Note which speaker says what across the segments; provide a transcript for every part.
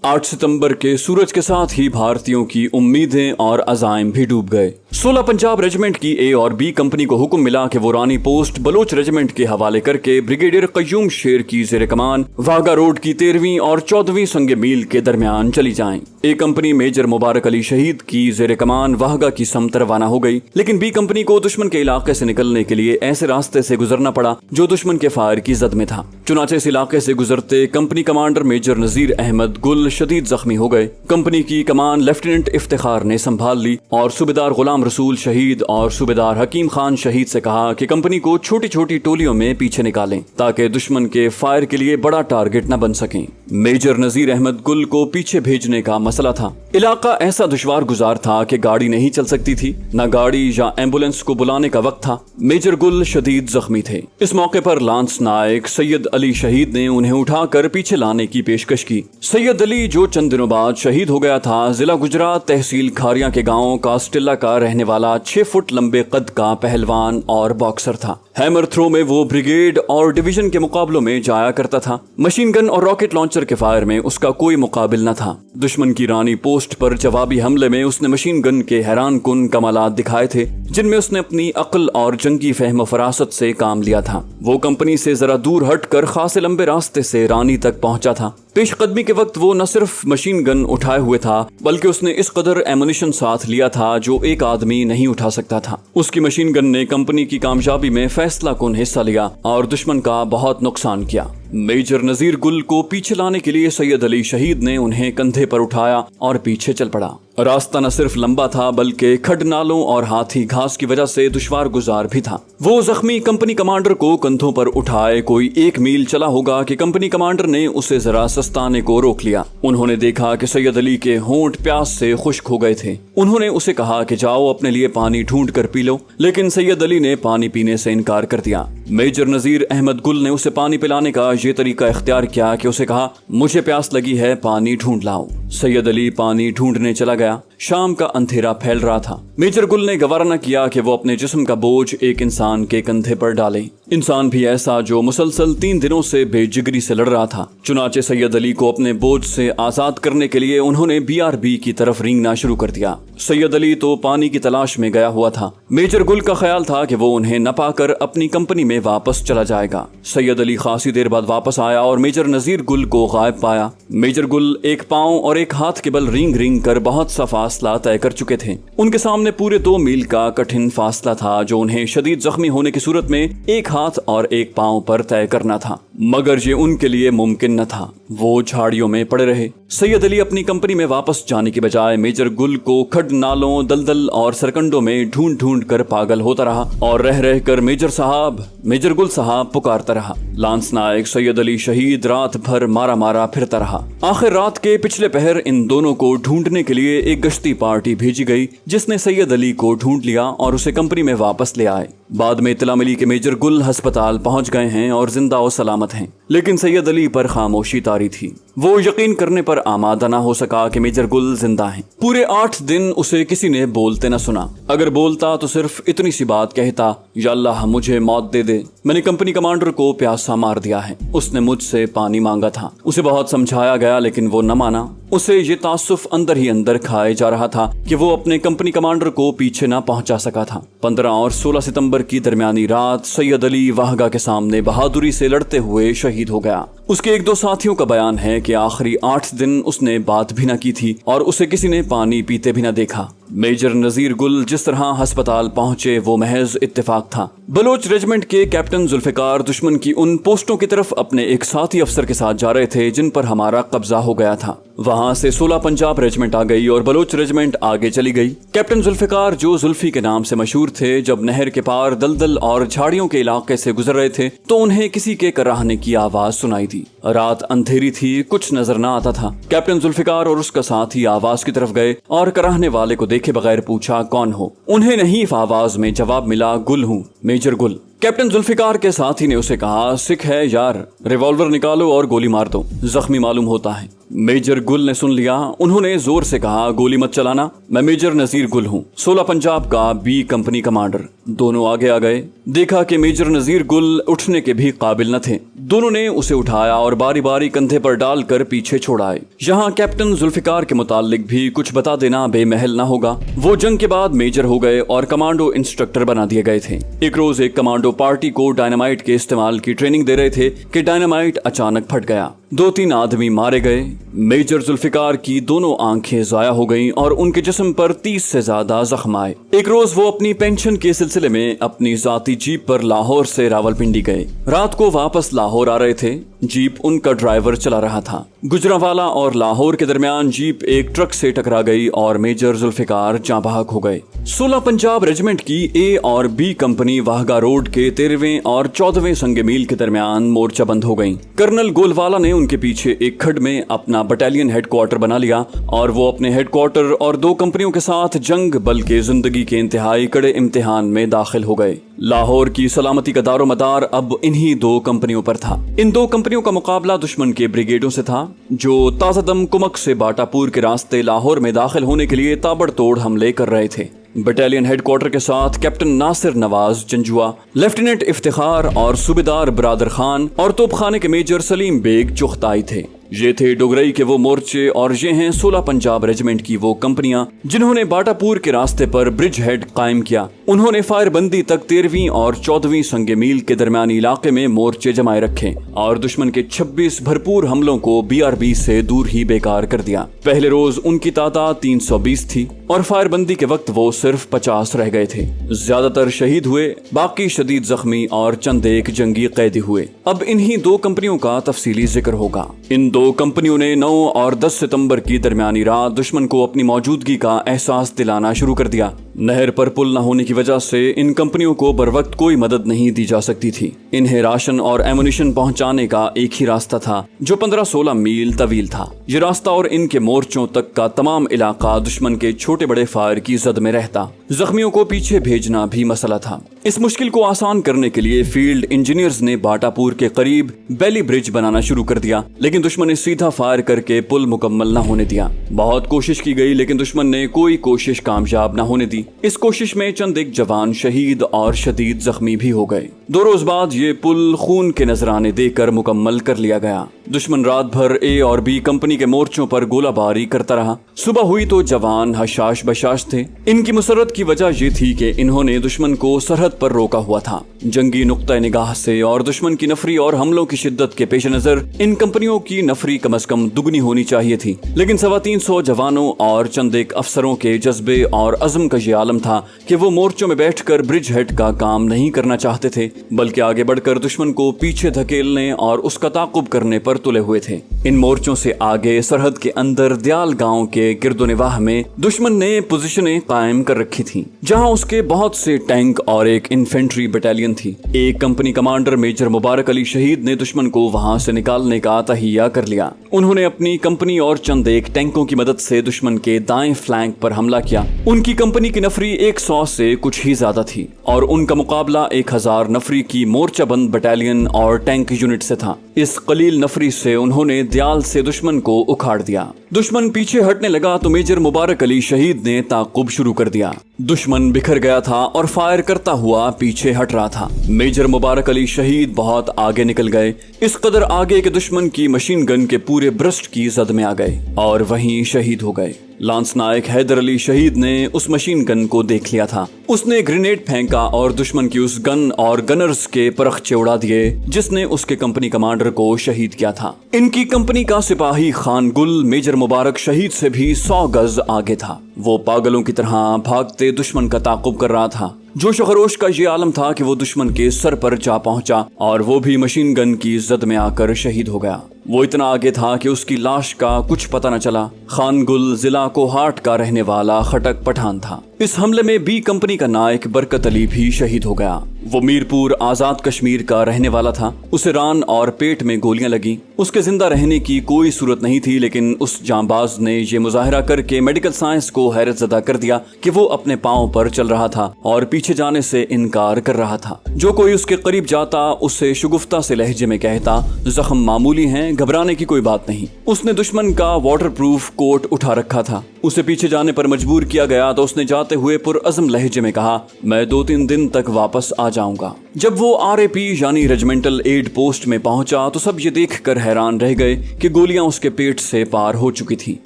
Speaker 1: 8 सितंबर के सूरज के साथ ही भारतीयों की उम्मीदें और अज़ाइम भी डूब गए। 16 पंजाब रेजिमेंट की ए और बी कंपनी को हुक्म मिला कि वो रानी पोस्ट बलोच रेजिमेंट के हवाले करके ब्रिगेडियर कय्यूम शेर की ज़ेर कमान वाघा रोड की 13वीं और 14वीं संगे मील के दरमियान चली जाएं। ए कंपनी मेजर मुबारक अली शहीद की ज़ेर कमान वाघा की समत रवाना हो गई, लेकिन बी कंपनी को दुश्मन के इलाके से निकलने के लिए ऐसे रास्ते से गुजरना पड़ा जो दुश्मन के फायर की जद में था। चुनाचे इस इलाके से गुजरते company commander major Nazir Ahmad गुल शदीद जख्मी हो गए। कंपनी की कमान लेफ्टिनेंट इफ्तिखार ने संभाल ली और सूबेदार गुलाम रसूल शहीद और सूबेदार हकीम खान शहीद से कहा कि कंपनी को छोटी छोटी टोलियों में पीछे निकालें ताकि दुश्मन के फायर के लिए बड़ा टारगेट न बन सकें। मेजर नजीर अहमद गुल को पीछे भेजने का मसला था। इलाका ऐसा दुश्वार गुजार था कि गाड़ी नहीं चल सकती थी, न गाड़ी या एम्बुलेंस को बुलाने का वक्त था। मेजर गुल शदीद जख्मी थे। इस मौके पर लांस नायक सैयद अली शहीद ने उन्हें उठाकर पीछे लाने की पेशकश की। सैयद अली जो चंद दिनों बाद शहीद हो गया था, जिला गुजरात तहसील खारिया के गांव कास्टिल्ला का रहने वाला 6 फुट लंबे कद का पहलवान और बॉक्सर था। हैमर थ्रो में वो ब्रिगेड और डिवीजन के मुकाबलों में जाया करता था। मशीन गन और रॉकेट लॉन्चर के फायर में उसका कोई मुकाबिल न था। दुश्मन की रानी पोस्ट पर जवाबी हमले में उसने मशीन गन के हैरान कुन कमालात दिखाए थे, जिनमें उसने अपनी अक्ल और जंगी फहम फरासत से काम लिया था। वो कंपनी से जरा दूर हटकर खासे लंबे रास्ते से रानी तक पहुंचा था। पेशकदमी के वक्त वो न सिर्फ मशीन गन उठाए हुए था, बल्कि उसने इस कदर एमुनिशन साथ लिया था जो एक आदमी नहीं उठा सकता था। उसकी मशीन गन ने कंपनी की कामयाबी में फैसला कुन हिस्सा लिया और दुश्मन का बहुत नुकसान किया। मेजर नजीर गुल को पीछे लाने के लिए सैयद अली शहीद ने उन्हें कंधे पर उठाया और पीछे चल पड़ा। रास्ता न सिर्फ लंबा था बल्कि खड नालों और हाथी घास की वजह से दुश्वार गुजार भी था। वो जख्मी कंपनी कमांडर को कंधों पर उठाए कोई 1 मील चला होगा कि कंपनी कमांडर ने उसे जरा सस्ताने को रोक लिया। उन्होंने देखा कि सैयद अली के होंठ प्यास से खुश्क हो गए थे। उन्होंने उसे कहा कि जाओ अपने लिए पानी ढूंढ कर पी लो, लेकिन सैयद अली ने पानी पीने से इनकार कर दिया। मेजर नजीर अहमद गुल ने उसे पानी पिलाने का ये तरीका इख्तियार किया कि उसे कहा, मुझे प्यास लगी है, पानी ढूंढ लाओ। सैयद अली पानी ढूंढने चला गया। शाम का अंधेरा फैल रहा था। मेजर गुल ने गवारा न किया कि वो अपने जिस्म का बोझ एक इंसान के कंधे पर डाले, इंसान भी ऐसा जो मुसलसल 3 दिनों से बेजिगरी से लड़ रहा था। चुनाचे सैयद अली को अपने बोझ से आजाद करने के लिए उन्होंने BRB की तरफ रेंगना शुरू कर दिया। सैयद अली तो पानी की तलाश में गया हुआ था। मेजर गुल का ख्याल था कि वो उन्हें न पाकर अपनी कंपनी में वापस चला जाएगा। सैयद अली खासी देर बाद वापस आया और मेजर नजीर गुल को गायब पाया। मेजर गुल एक पांव और एक हाथ के बल रेंग कर बहुत सा फासला तय कर चुके थे। उनके सामने पूरे 2 मील का कठिन फासला था जो उन्हें शदीद जख्मी होने की सूरत में एक हाथ और एक पांव पर तय करना था, मगर ये उनके लिए मुमकिन न था। वो झाड़ियों में पड़े रहे। सैयद अली अपनी कंपनी में वापस जाने की बजाय मेजर गुल को खड नालों, दलदल और सरकंडों में ढूंढ कर पागल होता रहा और रह कर मेजर गुल साहब पुकारता रहा। लांस नायक सैयद अली शहीद रात भर मारा फिरता रहा। आखिर रात के पिछले पहर इन दोनों को ढूंढने के लिए एक गश्ती पार्टी भेजी गई, जिसने सैयद अली को ढूंढ लिया और उसे कंपनी में वापस ले आए। बाद में इत्तला मिली कि मेजर गुल अस्पताल पहुंच गए हैं और जिंदा और सलामत हैं, लेकिन सैयद अली पर खामोशी तारी थी। वो यकीन करने पर आमादा न हो सका कि मेजर गुल जिंदा हैं। पूरे 8 दिन उसे किसी ने बोलते न सुना। अगर बोलता तो सिर्फ इतनी सी बात कहता, या अल्लाह मुझे मौत दे दे, मैंने कंपनी कमांडर को प्यासा मार दिया है, उसने मुझसे पानी मांगा था। उसे बहुत समझाया गया लेकिन वो न माना। उसे ये तासुफ अंदर ही अंदर खाए जा रहा था कि वो अपने कंपनी कमांडर को पीछे न पहुंचा सका था। 15 और 16 सितंबर की दरमियानी रात सैयद अली वाहगा के सामने बहादुरी से लड़ते हुए शहीद हो गया। उसके 1-2 साथियों का बयान है कि आखिरी 8 दिन उसने बात भी न की थी और उसे किसी ने पानी पीते भी न देखा। मेजर नजीर गुल जिस तरह अस्पताल पहुंचे वो महज इत्तेफाक था। बलोच रेजिमेंट के कैप्टन जुल्फिकार दुश्मन की उन पोस्टों की तरफ अपने एक साथी अफसर के साथ जा रहे थे जिन पर हमारा कब्जा हो गया था। वहां से 16 पंजाब रेजिमेंट आ गई और बलोच रेजिमेंट आगे चली गई। कैप्टन जुल्फिकार, जो जुल्फी के नाम से मशहूर थे, जब नहर के पार दलदल और झाड़ियों के इलाके से गुजर रहे थे तो उन्हें किसी के कराहने की आवाज सुनाई दी। रात अंधेरी थी, कुछ नजर न आता था। कैप्टन जुल्फिकार और उसका साथी आवाज की तरफ गए और कराहने वाले को देखे बगैर पूछा, कौन हो? उन्हें नहीफ आवाज में जवाब मिला, गुल हूँ, मेजर गुल। कैप्टन जुल्फिकार के साथी ने उसे कहा, सिख है यार, रिवॉल्वर निकालो और गोली मार दो, जख्मी मालूम होता है। मेजर गुल ने सुन लिया। उन्होंने जोर से कहा, गोली मत चलाना, मैं मेजर नजीर गुल हूँ, 16 पंजाब का B कंपनी कमांडर। दोनों आगे आ गए। देखा कि मेजर नजीर गुल उठने के भी काबिल न थे। दोनों ने उसे उठाया और बारी बारी कंधे पर डालकर पीछे छोड़ाए। यहाँ कैप्टन जुल्फिकार के मुतालिक भी कुछ बता देना बेमहल ना होगा। वो जंग के बाद मेजर हो गए और कमांडो इंस्ट्रक्टर बना दिए गए थे। एक रोज एक कमांडो पार्टी को डायनामाइट के इस्तेमाल की ट्रेनिंग दे रहे थे कि डायनामाइट अचानक फट गया। 2-3 आदमी मारे गए। मेजर जुल्फिकार की दोनों आंखें जाया हो गईं और उनके जिस्म पर 30 से ज्यादा जख्म आए। एक रोज वो अपनी पेंशन के सिलसिले में अपनी जाती जीप पर लाहौर से रावलपिंडी गए। रात को वापस लाहौर आ रहे थे। जीप उनका ड्राइवर चला रहा था। गुजरांवाला और लाहौर के दरमियान जीप एक ट्रक से टकरा गई और मेजर जुल्फिकार जाँ बहक हो गए। 16 पंजाब रेजिमेंट की ए और बी कंपनी वाहगा रोड के 13वें और 14वें संगे मील के दरमियान मोर्चा बंद हो गई। कर्नल गोलवाला ने उनके पीछे एक खड में अपना बटालियन हेडक्वार्टर बना लिया और वो अपने हेडक्वार्टर और 2 कंपनियों के साथ जंग बल के जिंदगी के इंतहाई कड़े इम्तिहान में दाखिल हो गए। लाहौर की सलामती का दारोमदार अब इन्हीं 2 कंपनियों पर था। इन 2 कंपनियों का मुकाबला दुश्मन के ब्रिगेडों से था जो ताजादम कुमक से बाटापुर के रास्ते लाहौर में दाखिल होने के लिए ताबड़तोड़ हमले कर रहे थे। बटालियन हेडक्वार्टर के साथ कैप्टन नासिर नवाज जंजुआ, लेफ्टिनेंट इफ्तिखार और सूबेदार बरादर खान और तोपखाने के मेजर सलीम बेग चुगताई थे। ये थे डोगरई के वो मोर्चे और ये हैं 16 पंजाब रेजिमेंट की वो कंपनियां जिन्होंने बाटापुर के रास्ते पर ब्रिज हेड कायम किया। उन्होंने फायरबंदी तक 13वीं और 14वीं संगे मील के दरमियानी इलाके में मोर्चे जमाए रखे और दुश्मन के 26 भरपूर हमलों को BRB से दूर ही बेकार कर दिया। पहले रोज उनकी तादाद 320 थी और फायरबंदी के वक्त वो सिर्फ 50 रह गए थे। ज्यादातर शहीद हुए, बाकी शदीद जख्मी और चंद एक जंगी कैदी हुए। अब इन्हीं 2 कंपनियों का तफसीली जिक्र होगा। इन 2 कंपनियों ने 9 और 10 सितंबर की दरमियानी रात दुश्मन को अपनी मौजूदगी का एहसास दिलाना शुरू कर दिया। नहर पर पुल न होने की वजह से इन कंपनियों को बर वक्त कोई मदद नहीं दी जा सकती थी। इन्हें राशन और एमुनिशन पहुंचाने का एक ही रास्ता था जो 15-16 मील तवील था। ये रास्ता और इनके मोर्चों तक का तमाम इलाका दुश्मन के छोटे बड़े फायर की जद में रहता। जख्मियों को पीछे भेजना भी मसला था। इस मुश्किल को आसान करने के लिए फील्ड इंजीनियर्स ने बाटापुर के करीब बेली ब्रिज बनाना शुरू कर दिया, लेकिन दुश्मन ने सीधा फायर करके पुल मुकम्मल न होने दिया। बहुत कोशिश की गई लेकिन दुश्मन ने कोई कोशिश कामयाब न होने दी। इस कोशिश में चंद एक जवान शहीद और शदीद जख्मी भी हो गए। 2 रोज बाद ये पुल खून के नजराने देकर मुकम्मल कर लिया गया। दुश्मन रात भर ए और बी कंपनी के मोर्चों पर गोलाबारी करता रहा। सुबह हुई तो जवान हशाश बशाश थे। इनकी मुसरत की वजह ये थी कि इन्होंने दुश्मन को सरहद पर रोका हुआ था। जंगी नुक्ता निगाह से और दुश्मन की नफरी और हमलों की शिद्दत के पेश नजर इन कंपनियों की नफरी कम अज कम दुगनी होनी चाहिए थी, लेकिन 325 जवानों और चंद एक अफसरों के जज्बे और अज़्म का ये आलम था कि वो मोर्चों में बैठकर ब्रिज हेड का काम नहीं करना चाहते थे, बल्कि आगे बढ़कर दुश्मन को पीछे धकेलने और उसका ताकुब करने पर तुले हुए थे। इन मोर्चों से आगे सरहद के अंदर दयाल गांव के गिरदोनिवाह में दुश्मन ने पोजीशनें कायम कर रखी थी, जहां उसके बहुत से टैंक और एक इन्फेंट्री बटालियन थी। एक कंपनी कमांडर मेजर मुबारक अली शहीद ने दुश्मन को वहां से निकालने का तहिया कर लिया। उन्होंने अपनी कंपनी और चंद एक टैंकों की मदद से दुश्मन के दाएं फ्लैंक पर हमला किया। उनकी कंपनी की नफरी 100 से कुछ ही ज्यादा थी और उनका मुकाबला 1000 नफरी की मोर्चाबंद बटालियन और टैंक यूनिट से था। इस कलील नफरी से उन्होंने दयाल से दुश्मन को उखाड़ दिया। दुश्मन पीछे हटने लगा तो मेजर मुबारक अली शहीद ने ताकुब शुरू कर दिया। दुश्मन बिखर गया था और फायर करता हुआ पीछे हट रहा था। मेजर मुबारक अली शहीद बहुत आगे निकल गए, इस कदर आगे के दुश्मन की मशीन गन के पूरे ब्रस्ट की जद में आ गए और वहीं शहीद हो गए। लांस नायक हैदर अली शहीद ने उस मशीन गन को देख लिया था। उसने ग्रेनेड फेंका और दुश्मन की उस गन और गनर्स के परखचे उड़ा दिए जिसने उसके कंपनी कमांडर को शहीद किया था। इनकी कंपनी का सिपाही खान गुल मेजर मुबारक शहीद से भी 100 गज आगे था। वो पागलों की तरह भागते दुश्मन का ताकुब कर रहा था। जोश खरोश का ये आलम था कि वो दुश्मन के सर पर जा पहुंचा और वो भी मशीन गन की जद में आकर शहीद हो गया। वो इतना आगे था कि उसकी लाश का कुछ पता न चला। खान गुल जिला कोहाट का रहने वाला खटक पठान था। इस हमले में बी कंपनी का नायक बरकत अली भी शहीद हो गया। वो मीरपुर आजाद कश्मीर का रहने वाला था। उसे रान और पेट में गोलियां लगी। उसके जिंदा रहने की कोई सूरत नहीं थी, लेकिन उस जांबाज ने ये मुजाहिरा करके मेडिकल साइंस को हैरत ज़दा कर दिया कि वो अपने पांव पर चल रहा था और पीछे जाने से इनकार कर रहा था। जो कोई उसके करीब जाता उसे शुगुफ्ता से लहजे में कहता, जख्म मामूली हैं, घबराने की कोई बात नहीं। उसने दुश्मन का वाटरप्रूफ कोट उठा रखा था। उसे पीछे जाने पर मजबूर किया गया तो उसने जाते हुए पुरअज़्म लहजे में कहा, मैं 2-3 दिन तक वापस आ आ जाऊंगा। जब वो RAP यानी रेजिमेंटल एड पोस्ट में पहुंचा तो सब ये देखकर हैरान रह गए कि गोलियां उसके पेट से पार हो चुकी थी।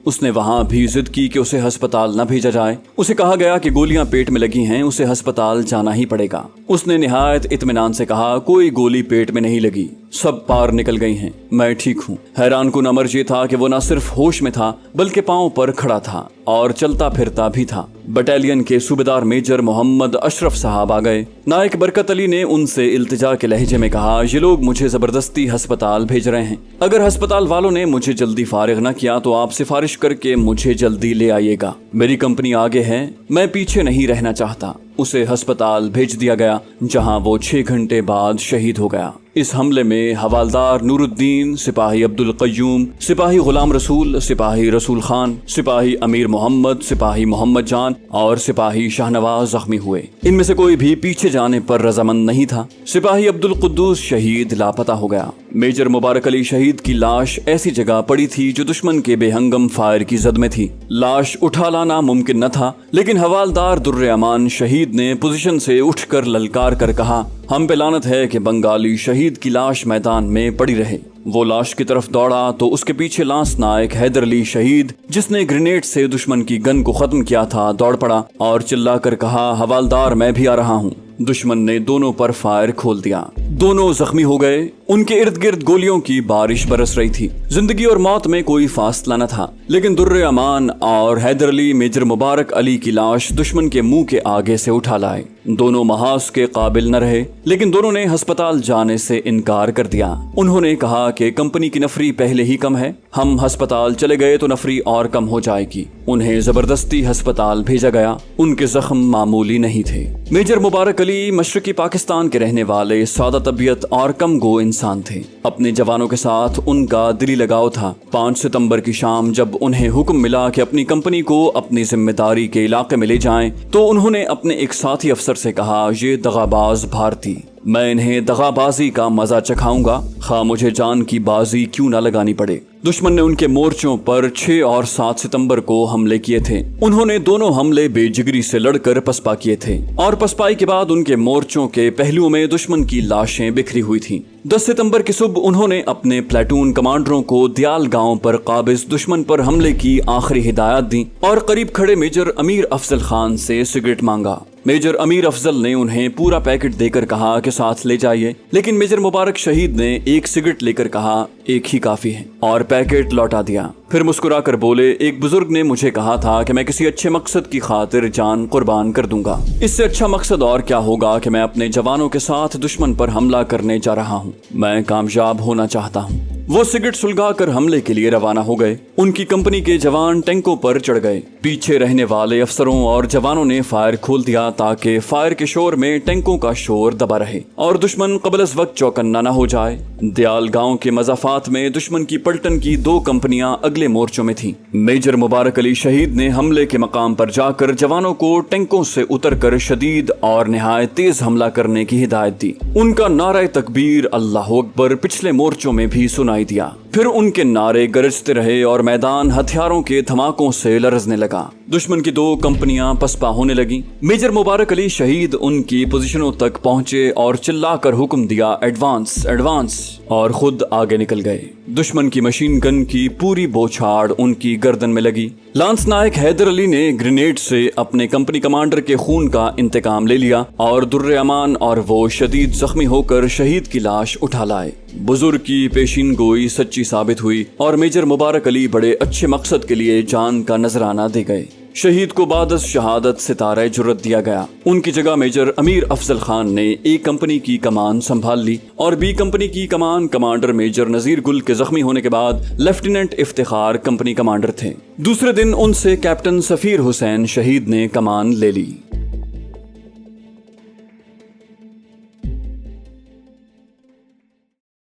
Speaker 1: उसने वहां भी जिद की कि उसे अस्पताल न भेजा जाए। उसे कहा गया कि गोलियां पेट में लगी हैं, उसे अस्पताल जाना ही पड़ेगा। उसने निहायत इत्मीनान से कहा, कोई गोली पेट में नहीं लगी, सब पार निकल गई हैं, मैं ठीक हूँ। हैरान कुन अमर ये था कि वो न सिर्फ होश में था बल्कि पांव पर खड़ा था और चलता फिरता भी था। बटालियन के सूबेदार मेजर मोहम्मद अशरफ साहब आ गए। नायक बरकत अली ने उनसे इल्तिजा के लहजे में कहा, ये लोग मुझे जबरदस्ती अस्पताल भेज रहे हैं। अगर अस्पताल वालों ने मुझे जल्दी फारिग न किया तो आप सिफारिश करके मुझे जल्दी ले आइएगा। मेरी कंपनी आगे है, मैं पीछे नहीं रहना चाहता। उसे अस्पताल भेज दिया गया जहां वो 6 घंटे बाद शहीद हो गया। इस हमले में हवालदार नूरुद्दीन, सिपाही अब्दुल कय्यूम, सिपाही गुलाम रसूल, सिपाही रसूल खान, सिपाही अमीर मोहम्मद, सिपाही मोहम्मद जान और सिपाही शाहनवाज जख्मी हुए। इनमें से कोई भी पीछे जाने पर रजामंद नहीं था। सिपाही अब्दुल कुद्दूस शहीद लापता हो गया। मेजर मुबारक अली शहीद की लाश ऐसी जगह पड़ी थी जो दुश्मन के बेहंगम फायर की जद में थी। लाश उठा लाना मुमकिन न था, लेकिन हवालदार दुर्रे अमान शहीद ने पोजीशन से उठकर ललकार कर कहा, हम पे लानत है कि बंगाली शहीद की लाश मैदान में पड़ी रहे। वो लाश की तरफ दौड़ा तो उसके पीछे लांस नायक हैदर अली शहीद, जिसने ग्रेनेड से दुश्मन की गन को खत्म किया था, दौड़ पड़ा और चिल्लाकर कहा, हवालदार मैं भी आ रहा हूँ। दुश्मन ने दोनों पर फायर खोल दिया। दोनों जख्मी हो गए। उनके इर्द गिर्द गोलियों की बारिश बरस रही थी। जिंदगी और मौत में कोई फासला न था, लेकिन दुर्रे अमान और हैदर अली मेजर मुबारक अली की लाश दुश्मन के मुंह के आगे से उठा लाए। दोनों महास के काबिल न रहे, लेकिन दोनों ने अस्पताल जाने से इनकार कर दिया। उन्होंने कहा कि कंपनी की नफरी पहले ही कम है, हम अस्पताल चले गए तो नफरी और कम हो जाएगी। उन्हें जबरदस्ती अस्पताल भेजा गया। उनके जख्म मामूली नहीं थे। मेजर मुबारक अली मशरकी पाकिस्तान के रहने वाले सादा तबीयत और कम गो इंसान थे। अपने जवानों के साथ उनका दिली लगाव था। 5 सितंबर की शाम जब उन्हें हुक्म मिला कि अपनी कंपनी को अपनी जिम्मेदारी के इलाके में ले जाएं, तो उन्होंने अपने एक साथी अफसर से कहा, ये दगाबाज भारती, मैं इन्हें दगाबाजी का मजा चखाऊंगा, खा मुझे जान की बाजी क्यों ना लगानी पड़े। दुश्मन ने उनके मोर्चों पर 6 और 7 सितंबर को हमले किए थे। उन्होंने दोनों हमले बेजिगरी से लड़कर पसपा किए थे और पसपाई के बाद उनके मोर्चों के पहलुओं में दुश्मन की लाशें बिखरी हुई थीं। 10 सितंबर की सुबह उन्होंने अपने प्लेटून कमांडरों को दयाल गांव पर काबिज दुश्मन पर हमले की आखिरी हिदायत दी और करीब खड़े मेजर अमीर अफजल खान से सिगरेट मांगा। मेजर अमीर अफजल ने उन्हें पूरा पैकेट देकर कहा कि साथ ले जाइए, लेकिन मेजर मुबारक शहीद ने एक सिगरेट लेकर कहा, एक ही काफी है, और पैकेट लौटा दिया। फिर मुस्कुराकर बोले, एक बुजुर्ग ने मुझे कहा था कि मैं किसी अच्छे मकसद की खातिर जान कुर्बान कर दूंगा। इससे अच्छा मकसद और क्या होगा कि मैं अपने जवानों के साथ दुश्मन पर हमला करने जा रहा हूँ। मैं कामयाब होना चाहता हूँ। वो सिगरेट सुलगाकर हमले के लिए रवाना हो गए। उनकी कंपनी के जवान टैंकों पर चढ़ गए। पीछे रहने वाले अफसरों और जवानों ने फायर खोल दिया ताकि फायर के शोर में टैंकों का शोर दबा रहे और दुश्मन कबल अज़ वक्त चौकन्ना न हो जाए। दयाल गांव के मज़ाफात में दुश्मन की पलटन की 2 कंपनियां अगले मोर्चों में थीं। मेजर मुबारक अली शहीद ने हमले के मकाम पर जाकर जवानों को टैंकों से उतरकर शदीद और निहायत तेज हमला करने की हिदायत दी। उनका नारा तकबीर अल्लाह अकबर पिछले मोर्चों में भी सुनाई दिया। फिर उनके नारे गरजते रहे और मैदान हथियारों के धमाकों से लरजने लगा। दुश्मन की 2 कंपनियां पसपा होने लगी। मेजर मुबारक अली शहीद उनकी पोजीशनों तक पहुंचे और चिल्लाकर हुक्म दिया, एडवांस एडवांस, और खुद आगे निकल गए। दुश्मन की मशीन गन की पूरी बौछार उनकी गर्दन में लगी। लांस नायक हैदर अली ने ग्रेनेड से अपने कंपनी कमांडर के खून का इंतकाम ले लिया और दुर्रे अमान और वो शदीद जख्मी होकर शहीद की लाश उठा लाए। बुजुर्ग की पेशीन गोई सच्ची साबित हुई और मेजर मुबारक अली बड़े अच्छे मकसद के लिए जान का नजराना दे गए। शहीद को बादस शहादत सितारे जुर्रत दिया गया। उनकी जगह मेजर अमीर अफजल खान ने ए कंपनी की कमान संभाल ली और बी कंपनी की कमान कमांडर मेजर नजीर गुल के जख्मी होने के बाद लेफ्टिनेंट इफ्तिखार कंपनी कमांडर थे। दूसरे दिन उनसे कैप्टन सफीर हुसैन शहीद ने कमान ले ली।